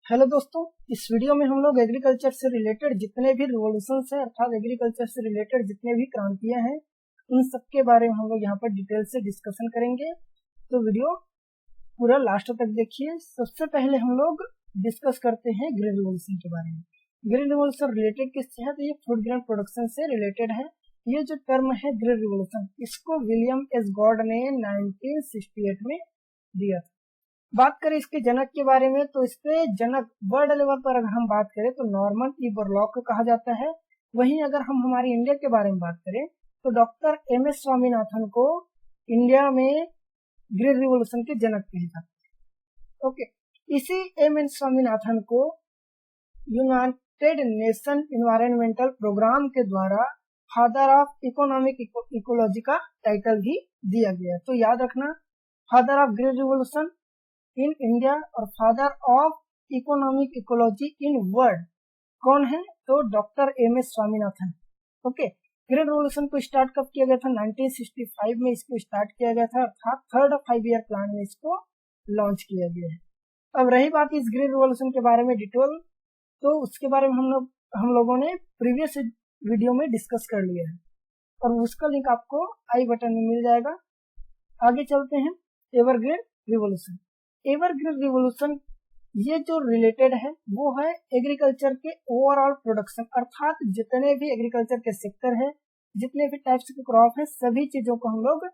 Hello दोस्तों, इस video में हम लोग एग्रीकल्चर से रिलेटेड जितने भी रिवॉल्यूशन है अर्थात एग्रीकल्चर से रिलेटेड जितने भी क्रांतियां हैं उन सब के बारे में हम लोग यहाँ पर डिटेल से डिस्कशन करेंगे। तो वीडियो पूरा लास्ट तक देखिए। सबसे पहले हम लोग डिस्कस करते हैं ग्रीन रिवॉल्यूशन के बारे में। ग्रीन रिवॉल्यूशन रिलेटेड किससे है? तो ये फूड ग्रेन प्रोडक्शन से रिलेटेड है। ये जो टर्म है ग्रीन रिवॉल्यूशन, इसको विलियम एस गॉड ने 1968 में दिया था। बात करें इसके जनक के बारे में तो इसके जनक वर्ल्ड लेवल पर अगर हम बात करें तो नॉर्मन ई बोरलॉग को कहा जाता है। वहीं अगर हम हमारी इंडिया के बारे में बात करें तो डॉक्टर एम एस स्वामीनाथन को इंडिया में ग्रीन रिवॉल्यूशन के जनक कहे जाते हैं। ओके, इसी एम एस स्वामीनाथन को यूनाइटेड नेशन इन्वायरमेंटल प्रोग्राम के द्वारा फादर ऑफ इकोनॉमिक इकोलॉजी का टाइटल भी दिया गया है। तो याद रखना, father of green revolution in India और father of economic ecology in world कौन है? तो doctor M S Swaminathan. Okay, green revolution को स्टार्ट कब किया गया था? 1965 में इसको स्टार्ट किया गया था, अर्थात थर्ड 5 ईयर प्लान में इसको लॉन्च किया गया है। अब रही बात इस ग्रीन रिवॉल्यूशन के बारे में डिटेल, तो उसके बारे में हम लोगों ने प्रीवियस वीडियो में डिस्कस कर लिया है और उसका लिंक आपको आई बटन में मिल जाएगा। आगे चलते हैं। Evergreen revolution. एवरग्रीन रिवॉल्यूशन ये जो रिलेटेड है वो है एग्रीकल्चर के ओवरऑल प्रोडक्शन, अर्थात जितने भी एग्रीकल्चर के सेक्टर है, जितने भी टाइप्स के क्रॉप है, सभी चीजों को हम लोग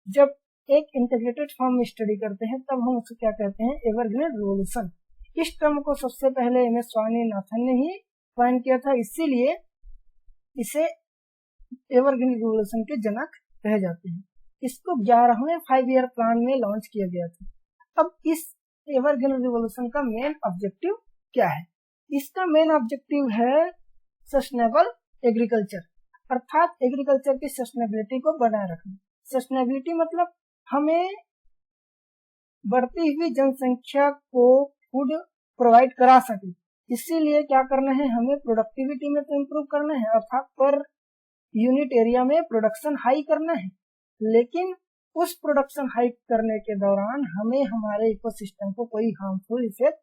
जब एक इंटीग्रेटेड फॉर्म में स्टडी करते हैं तब हम उसको क्या कहते हैं? Evergreen revolution. इस टर्म को सबसे पहले एम एस स्वामीनाथन ने ही कॉइन किया था, इसीलिए इसे एवरग्रीन रिवॉल्यूशन के जनक कहे जाते हैं। इसको 11वें 5 ईयर प्लान में लॉन्च किया गया था। अब इस एवरग्रीन रिवॉल्यूशन का मेन ऑब्जेक्टिव क्या है? इसका मेन ऑब्जेक्टिव है सस्टेनेबल एग्रीकल्चर, अर्थात एग्रीकल्चर की सस्टेनेबिलिटी को बनाए रखना। सस्टेनेबिलिटी मतलब हमें बढ़ती हुई जनसंख्या को फूड प्रोवाइड करा सके, इसीलिए क्या करना है? हमें प्रोडक्टिविटी में तो इम्प्रूव करना है, अर्थात पर यूनिट एरिया में प्रोडक्शन हाई करना है, लेकिन उस प्रोडक्शन हाई करने के दौरान हमें हमारे इकोसिस्टम को कोई हार्मफुल इफेक्ट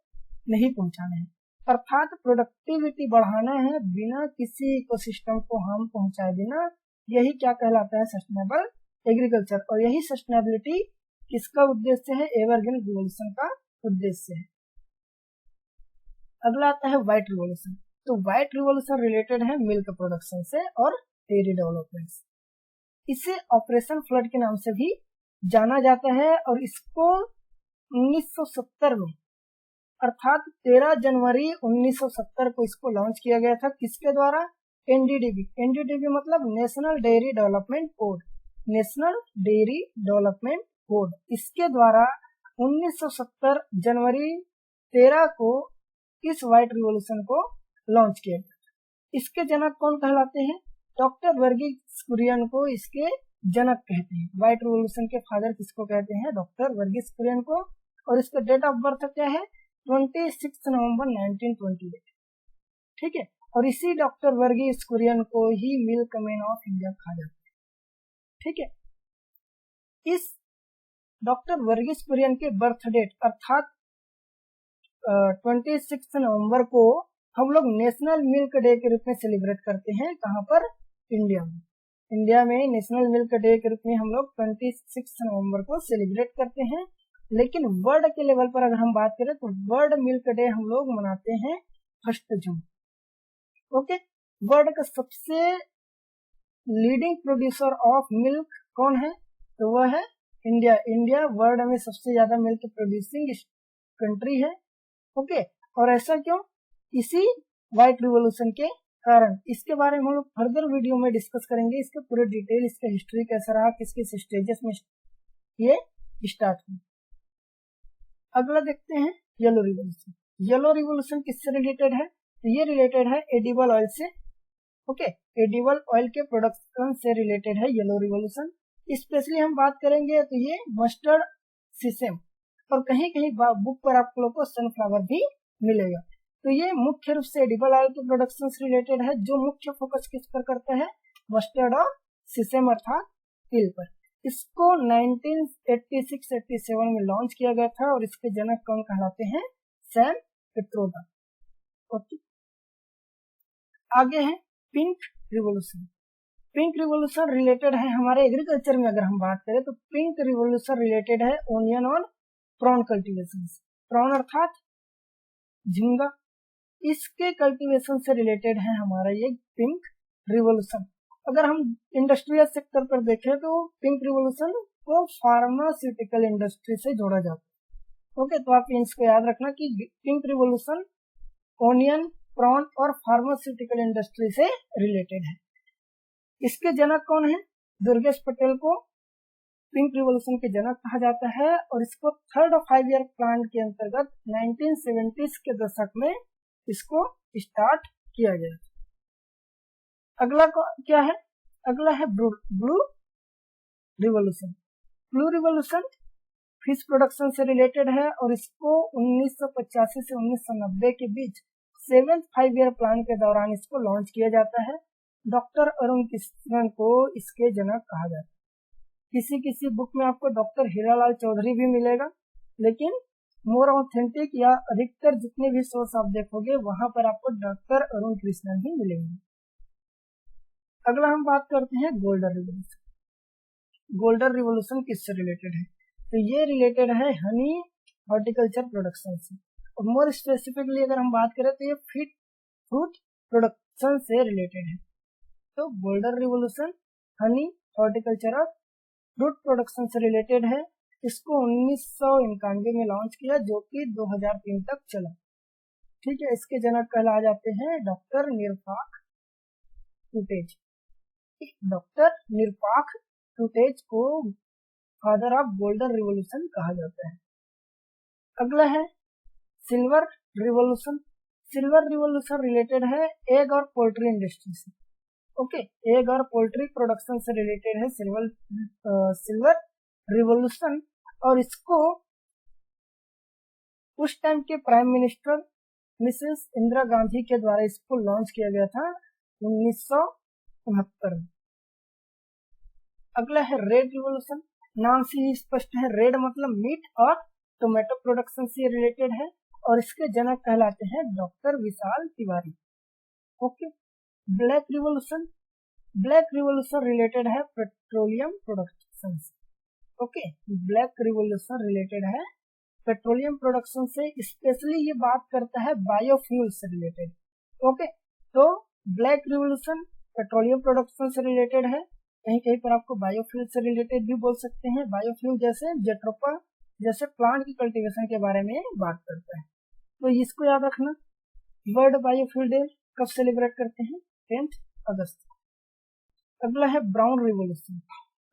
नहीं पहुंचाना है, अर्थात प्रोडक्टिविटी बढ़ाना है बिना किसी इकोसिस्टम को हार्म पहुंचाए बिना। यही क्या कहलाता है? Sustainable agriculture. और यही सस्टेनेबिलिटी किसका उद्देश्य है? एवरग्रीन रिवॉल्यूशन का उद्देश्य है। अगला आता है व्हाइट रिवॉल्यूशन। तो व्हाइट रिवॉल्यूशन रिलेटेड है मिल्क प्रोडक्शन से और डेयरी डेवलपमेंट से। इसे ऑपरेशन फ्लड के नाम से भी जाना जाता है और इसको 1970 में अर्थात 13 जनवरी 1970 को इसको लॉन्च किया गया था। किसके द्वारा? एनडीडीबी। एनडीडीबी मतलब national dairy development board, national dairy development board. इसके द्वारा 1970 जनवरी 13 को इस व्हाइट रिवॉल्यूशन को लॉन्च किया गया। इसके जनक कौन कहलाते हैं? डॉक्टर वर्गीस कुरियन को इसके जनक कहते हैं। व्हाइट रिवॉल्यूशन के फादर किसको कहते हैं? डॉक्टर वर्गीस कुरियन को। और इसका डेट ऑफ बर्थ क्या है? 26 नवंबर 1928। ठीक है, और इसी डॉक्टर वर्गीस कुरियन को ही मिल्क मैन ऑफ इंडिया कहा जाता है। ठीक है, इस डॉक्टर वर्गीस कुरियन के बर्थ डेट अर्थात 26 नवंबर को हम लोग नेशनल मिल्क डे के रूप में सेलिब्रेट करते हैं। कहाँ पर? इंडिया में। इंडिया में नेशनल मिल्क डे के रूप में हम लोग 26 नवंबर को सेलिब्रेट करते हैं। लेकिन वर्ल्ड के लेवल पर अगर हम बात करें तो वर्ल्ड मिल्क डे हम लोग मनाते हैं 1 जून। ओके, वर्ल्ड का सबसे लीडिंग प्रोड्यूसर ऑफ मिल्क कौन है? तो वह है इंडिया। इंडिया वर्ल्ड में सबसे ज्यादा मिल्क प्रोड्यूसिंग कंट्री है। ओके, और ऐसा क्यों? इसी व्हाइट रिवॉल्यूशन के कारण। इसके बारे में हम लोग फर्दर वीडियो में डिस्कस करेंगे, इसके पूरे डिटेल, इसका हिस्ट्री कैसा रहा, किस किस स्टेजेस में ये स्टार्ट हुआ। अगला देखते हैं येलो रिवॉल्यूशन। येलो रिवॉल्यूशन किससे रिलेटेड है? तो ये रिलेटेड है एडिबल ऑयल से। ओके, एडिबल ऑयल के प्रोडक्शन से रिलेटेड है येलो रिवॉल्यूशन। स्पेशली हम बात करेंगे तो ये मस्टर्ड, सीसेम और कहीं कहीं बुक पर आप लोग को सनफ्लावर भी मिलेगा। तो ये मुख्य रूप से एडिबल ऑयल के प्रोडक्शन से रिलेटेड है, जो मुख्य फोकस किस पर करता है? मस्टर्ड और सीसेम अर्थात तिल पर। इसको 1986-87 में लॉन्च किया गया था और इसके जनक कौन कहलाते हैं? सैम पेट्रोडा। ओके, आगे है pink revolution. Pink revolution related है हमारे एग्रीकल्चर में, अगर हम बात करें तो पिंक रिवॉल्यूशन रिलेटेड है ओनियन और प्रॉन कल्टीवेशन। प्रॉन अर्थात झींगा, इसके कल्टीवेशन से रिलेटेड है हमारा ये पिंक रिवॉल्यूशन। अगर हम इंडस्ट्रियल सेक्टर पर देखें तो पिंक रिवॉल्यूशन को फार्मास्यूटिकल इंडस्ट्री से जोड़ा जाता है। ओके, तो आप इसको याद रखना कि पिंक रिवॉल्यूशन ओनियन, प्रॉन और फार्मास्यूटिकल इंडस्ट्री से रिलेटेड है। इसके जनक कौन है? दुर्गेश पटेल को पिंक रिवॉल्यूशन के जनक कहा जाता है और इसको थर्ड 5 ईयर प्लान के अंतर्गत 1970s के दशक में इसको स्टार्ट किया गया। अगला क्या है? अगला है blue revolution. Blue revolution fish production से रिलेटेड है और इसको 1985 से 1990 के बीच 7th 5 ईयर प्लान के दौरान इसको लॉन्च किया जाता है। डॉक्टर अरुण कृष्णन को इसके जनक कहा जाता है। किसी किसी बुक में आपको डॉक्टर हीरालाल चौधरी भी मिलेगा, लेकिन मोर ऑथेंटिक या अधिकतर जितने भी सोर्स आप देखोगे वहां पर आपको डॉक्टर अरुण कृष्णन ही मिलेंगे। अगला हम बात करते हैं गोल्डन रिवॉल्यूशन। गोल्डन रिवॉल्यूशन किससे रिलेटेड है? तो ये रिलेटेड है हनी हॉर्टिकल्चर प्रोडक्शन से, और मोर स्पेसिफिकली अगर हम बात करें तो ये फ्रूट प्रोडक्शन से रिलेटेड है। तो गोल्डन रिवॉल्यूशन हनी हॉर्टिकल्चर और फ्रूट प्रोडक्शन से रिलेटेड है। इसको 1991 में लॉन्च किया, जो कि 2003 तक चला। ठीक है, इसके जनक कहला जाते हैं डॉक्टर निरपाख टूटेज। डॉक्टर निरपाख टूटेज को फादर ऑफ गोल्डन रिवॉल्यूशन कहा जाता है। अगला है silver revolution. Silver revolution related है एग और पोल्ट्री इंडस्ट्री से। ओके, एग और पोल्ट्री प्रोडक्शन से रिलेटेड है सिल्वर रिवॉल्यूशन, और इसको उस टाइम के prime minister Mrs Indira Gandhi के द्वारा इसको लॉन्च किया गया था 1969 में। अगला है रेड रिवॉल्यूशन। नाम से ही स्पष्ट है, रेड मतलब मीट और टोमेटो प्रोडक्शन से रिलेटेड है और इसके जनक कहलाते हैं doctor Vishal Tiwari. Okay, black revolution. Black revolution related है पेट्रोलियम प्रोडक्शन से। ओके, ब्लैक रिवॉल्यूशन रिलेटेड है पेट्रोलियम प्रोडक्शन से, स्पेशली ये बात करता है बायोफ्यूल से रिलेटेड। ओके, तो ब्लैक रिवॉल्यूशन पेट्रोलियम प्रोडक्शन से रिलेटेड है, कहीं कहीं पर आपको बायोफ्यूल से रिलेटेड भी बोल सकते हैं। बायोफ्यूल जैसे जेट्रोपा जैसे प्लांट की कल्टीवेशन के बारे में बात करता है, तो इसको याद रखना। वर्ल्ड बायोफ्यूल डे कब सेलिब्रेट करते हैं? 10 अगस्त। अगला है brown revolution.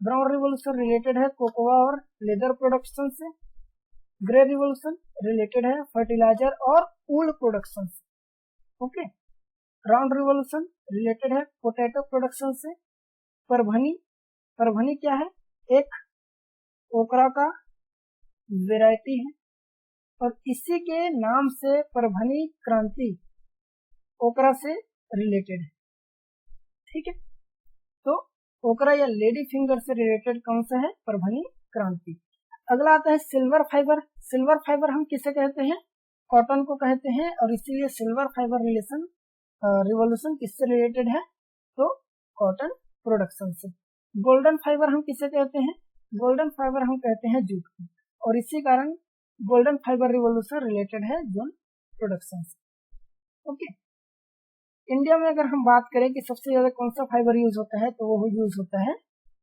Brown revolution related है कोकोआ और लेदर प्रोडक्शन से। ग्रे रिवॉल्यूशन रिलेटेड है फर्टिलाइजर और वूल प्रोडक्शन से। ओके, ब्राउन रिवॉल्यूशन रिलेटेड है पोटैटो प्रोडक्शन से। परभनी क्या है? एक ओकरा का वेराइटी है और इसी के नाम से परभनी क्रांति ओकरा से रिलेटेड है। ठीक है, तो ओकरा या लेडी फिंगर से रिलेटेड कौन सा है? परभनी क्रांति। अगला आता है सिल्वर फाइबर। सिल्वर फाइबर हम किसे कहते हैं? कॉटन को कहते हैं, और इसीलिए सिल्वर फाइबर रिवॉल्यूशन किससे रिलेटेड है? तो कॉटन प्रोडक्शन से। गोल्डन फाइबर हम किसे कहते हैं? गोल्डन फाइबर हम कहते हैं जूट को, और इसी कारण गोल्डन फाइबर रिवॉल्यूशन रिलेटेड है जूट प्रोडक्शन से। ओके, इंडिया में अगर हम बात करें कि सबसे ज्यादा कौन सा फाइबर यूज होता है, तो वो यूज होता है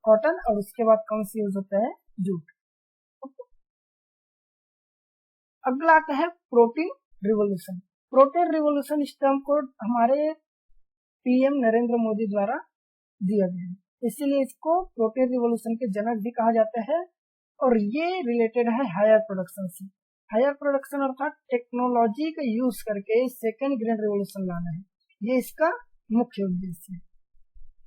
कॉटन, और उसके बाद कौन सा यूज होता है? जूट। अगला आता है प्रोटीन रिवॉल्यूशन। प्रोटीन रिवॉल्यूशन इस टर्म को हमारे पीएम नरेंद्र मोदी द्वारा दिया गया है, इसीलिए इसको प्रोटीन रिवॉल्यूशन के जनक भी कहा जाता है, और ये रिलेटेड है हायर प्रोडक्शन से। हायर प्रोडक्शन अर्थात टेक्नोलॉजी का यूज करके सेकेंड ग्रीन रिवॉल्यूशन लाना है, ये इसका मुख्य उद्देश्य है।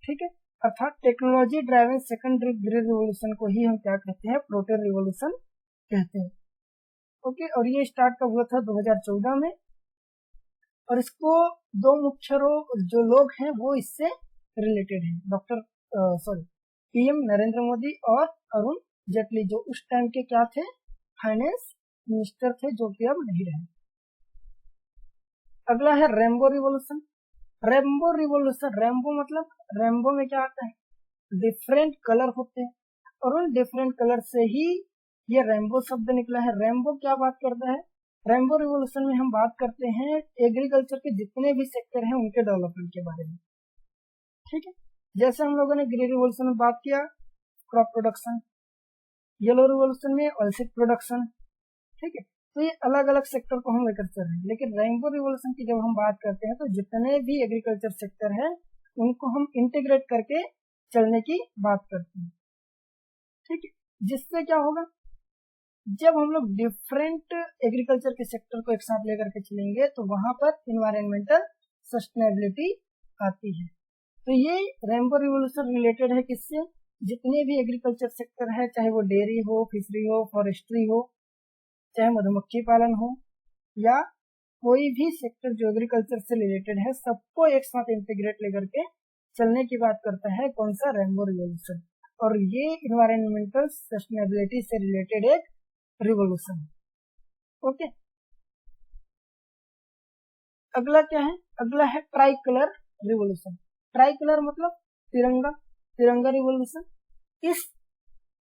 ठीक है, अर्थात technology driven second green revolution को ही हम क्या कहते हैं? प्रोटीन रिवॉल्यूशन कहते हैं। ओके, और ये स्टार्ट कब हुआ था? 2014 में, और इसको दो मुख्य जो लोग हैं वो इससे रिलेटेड हैं, पीएम नरेंद्र मोदी और अरुण जेटली, जो उस टाइम के क्या थे? फाइनेंस मिनिस्टर थे, जो कि अब नहीं रहे। अगला है rainbow revolution. Rainbow revolution, rainbow मतलब, रेनबो में क्या आता है, डिफरेंट कलर होते हैं और उन डिफरेंट कलर से ही ये रेनबो शब्द निकला है। रेनबो क्या बात करता है, रेनबो रिवॉल्यूशन में हम बात करते हैं एग्रीकल्चर के जितने भी सेक्टर हैं उनके डेवलपमेंट के बारे में, ठीक है। जैसे हम लोगों ने ग्रीन रिवॉल्यूशन में बात किया क्रॉप प्रोडक्शन, येलो रिवॉल्यूशन में ऑयलसीड प्रोडक्शन, ठीक है। तो ये अलग अलग सेक्टर को हम लेकर चल रहे हैं, लेकिन रेनबो रिवॉल्यूशन की जब हम बात करते हैं तो जितने भी एग्रीकल्चर सेक्टर है उनको हम इंटीग्रेट करके चलने की बात करते हैं, ठीक है। जिससे क्या होगा, जब हम लोग डिफरेंट एग्रीकल्चर के सेक्टर को एक साथ लेकर के चलेंगे तो वहां पर इन्वायरमेंटल सस्टेनेबिलिटी आती है। तो ये रेनबो रिवॉल्यूशन रिलेटेड है किससे, जितने भी एग्रीकल्चर सेक्टर है, चाहे वो डेयरी हो, फिशरी हो, फॉरेस्ट्री हो, चाहे मधुमक्खी पालन हो, या कोई भी सेक्टर जो एग्रीकल्चर से रिलेटेड है, सबको एक साथ इंटीग्रेट लेकर के चलने की बात करता है कौन सा, रेनबो रिवॉल्यूशन। और ये इन्वायरमेंटल सस्टेनेबिलिटी से रिलेटेड एक रिवॉल्यूशन, ओके। अगला क्या है, अगला है try colour revolution. Try colour मतलब तिरंगा, तिरंगा रिवॉल्यूशन। इस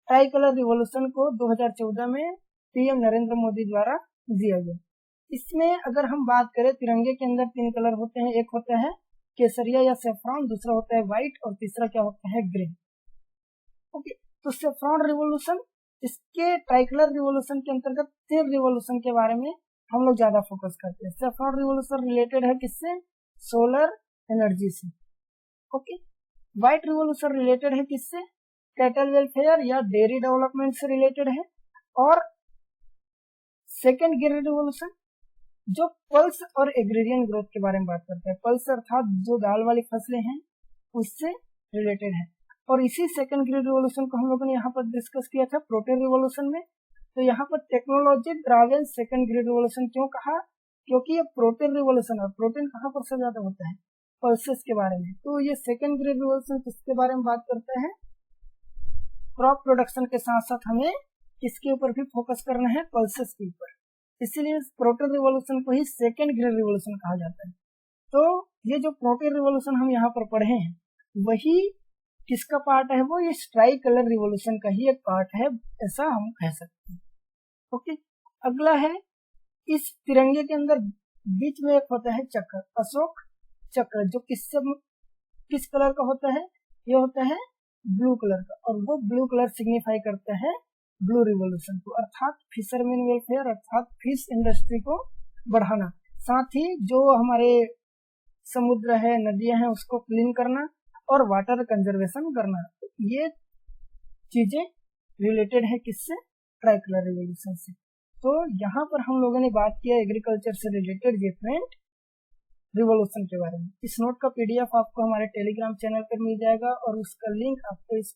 ट्राई कलर रिवॉल्यूशन को 2014 में पीएम नरेंद्र मोदी द्वारा दिया गया। इसमें अगर हम बात करें, तिरंगे के अंदर 3 कलर होते हैं, एक होता है केसरिया या सेफ्रॉन, दूसरा होता है व्हाइट और तीसरा क्या होता है, ग्रीन, ओके। तो सेफ्रॉन रिवॉल्यूशन, इसके ट्राइकलर रिवॉल्यूशन के अंतर्गत 3 रिवॉल्यूशन के बारे में हम लोग ज्यादा फोकस करते हैं। सेफ्रॉन रिवॉल्यूशन रिलेटेड है किससे, सोलर एनर्जी से, ओके। व्हाइट रिवॉल्यूशन रिलेटेड है किससे, कैटल वेलफेयर या डेयरी डेवलपमेंट से रिलेटेड है। और सेकेंड ग्रीन रिवॉल्यूशन जो पल्स और एग्रीरियन ग्रोथ के बारे में बात करता है, पल्स अर्थात जो दाल वाली फसलें हैं उससे रिलेटेड है। और इसी सेकंड ग्रीन रिवॉल्यूशन को हम लोगों ने यहाँ पर डिस्कस किया था प्रोटीन रिवॉल्यूशन में। तो यहाँ पर technology driven second green revolution क्यों कहा, क्योंकि ये प्रोटीन रिवॉल्यूशन है। प्रोटीन कहाँ पर से ज्यादा होता है, पल्सेस के बारे में। तो ये सेकंड ग्रीन रिवॉल्यूशन किसके बारे में बात करता है, क्रॉप प्रोडक्शन के साथ साथ हमें किसके ऊपर भी फोकस करना है, पल्सेस के ऊपर। इसीलिए प्रोटीन रिवॉल्यूशन को ही सेकंड ग्रीन रिवॉल्यूशन कहा जाता है। तो ये जो प्रोटीन रिवॉल्यूशन हम यहाँ पर पढ़े हैं वही किसका पार्ट है, वो ये ट्राई कलर रिवॉल्यूशन का ही एक पार्ट है, ऐसा हम कह सकते हैं, ओके। अगला है, इस तिरंगे के अंदर बीच में एक होता है चक्र, अशोक चक्र, जो किस कलर का होता है, ये होता है ब्लू कलर का, और वो ब्लू कलर सिग्निफाई करता है ब्लू रिवॉल्यूशन को, अर्थात फिशरमैन वेलफेयर, अर्थात फिश इंडस्ट्री को बढ़ाना, साथ ही जो हमारे समुद्र है, नदियां हैं, उसको क्लीन करना और वाटर कंजर्वेशन करना। ये चीजें रिलेटेड है किससे, ट्राइकलर रिवॉल्यूशन से। तो यहाँ पर हम लोगों ने बात किया एग्रीकल्चर से रिलेटेड डिफरेंट रिवॉल्यूशन के बारे में। इस नोट का पीडीएफ आपको हमारे टेलीग्राम चैनल पर मिल जाएगा और उसका लिंक आपको इस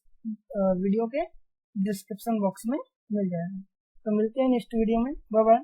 वीडियो के डिस्क्रिप्शन बॉक्स में मिल जाएगा। तो मिलते हैं नेक्स्ट वीडियो में, बाय बाय।